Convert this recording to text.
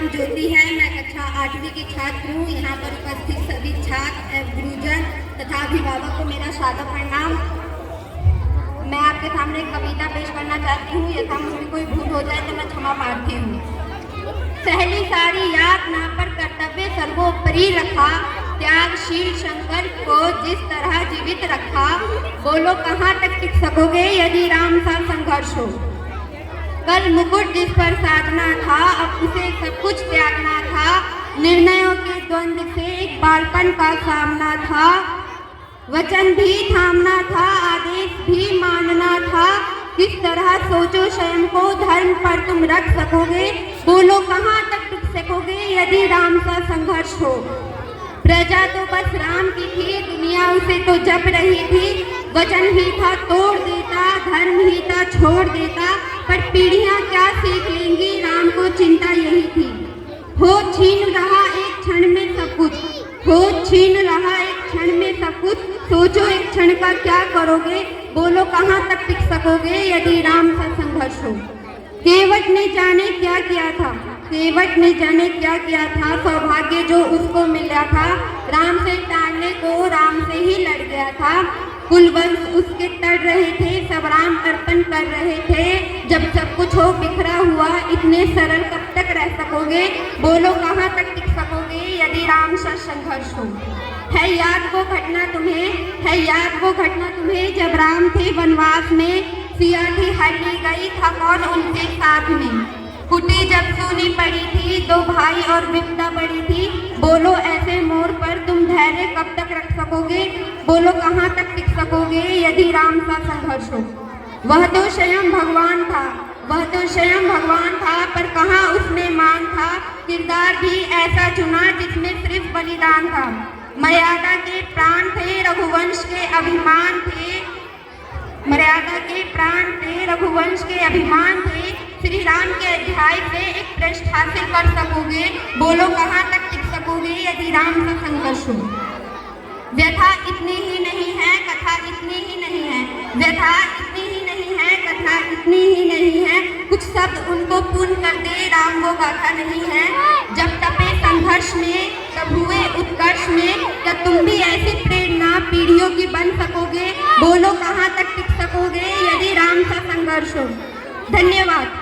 नाम ज्योति है। मैं कक्षा 8वीं की छात्र हूँ। यहाँ पर उपस्थित सभी छात्र एवं गुरुजन तथा अभिभावक को मेरा सादर प्रणाम। मैं आपके सामने एक कविता पेश करना चाहती हूँ। यथा मुझसे कोई भूल हो जाए तो मैं क्षमा प्रार्थी हूँ। पहली सारी याद ना पर कर्तव्य सर्वोपरि रखा, त्यागशील शंकर को जिस तरह जीवित रखा, बोलो कहाँ तक टिक सकोगे यदि राम सा संघर्ष हो। कल मुकुट जिस पर साजना था, अब उसे सब कुछ त्यागना था। निर्णयों के द्वंद्व से एक बालपन का सामना था। वचन भी थामना था, आदेश भी मानना था। किस तरह सोचो स्वयं को धर्म पर तुम रख सकोगे, बोलो कहाँ तक टिक सकोगे यदि राम सा संघर्ष हो। प्रजा तो बस राम की थी, दुनिया उसे तो जप रही थी। वचन ही था तोड़ देता, धर्म ही था छोड़ देता, पर पीढ़ियां क्या सीख लेंगी, राम को चिंता यही थी। हो छीन रहा एक क्षण में सब कुछ, हो छीन रहा एक क्षण में सब कुछ, सोचो एक क्षण का क्या करोगे, बोलो कहाँ तक टिक सकोगे यदि राम सा संघर्ष हो। केवट ने जाने क्या किया था, केवट ने जाने क्या किया था, सौभाग्य जो उसको मिला था, राम से टालने को राम से ही लड़ गया था। कुलवंश उसके तड़ रहे थे, सब राम अर्पण कर रहे थे। जब सब कुछ हो बिखरा हुआ, इतने सरल कब तक रह सकोगे, बोलो कहाँ तक टिक सकोगे यदि राम सा संघर्ष हो। है याद वो घटना तुम्हें, है याद वो घटना तुम्हें, जब राम थे वनवास में, सिया थी हर ली गई था कौन उनके साथ में। कुटी जब सूनी पड़ी थी, दो भाई और विपदा बड़ी थी, बोलो ऐसे मोड़ पर तुम धैर्य कब तक रख सकोगे, बोलो कहाँ तक टिक सकोगे यदि राम सा संघर्ष हो। वह तो स्वयं भगवान था, वह तो स्वयं भगवान था, पर कहाँ उसमें मान था, किरदार भी ऐसा चुना जिसमें सिर्फ बलिदान था। मर्यादा के प्राण थे, रघुवंश के अभिमान थे, मर्यादा के प्राण थे, रघुवंश के अभिमान थे। श्री राम के अध्याय से एक पृष्ठ हासिल कर सकोगे, बोलो कहाँ तक टिक सकोगे यदि राम का संघर्ष हो। व्यथा इतनी ही नहीं है, कथा इतनी ही नहीं है, व्यथा इतनी ही नहीं है, कथा इतनी ही नहीं है, कुछ शब्द उनको पूर्ण कर दे, राम वो गाथा नहीं है। जब तपे संघर्ष में, तब हुए उत्कर्ष में, क्या तुम भी ऐसी प्रेरणा पीढ़ियों की बन सकोगे, बोलो कहाँ तक टिक सकोगे यदि राम का संघर्ष हो। धन्यवाद।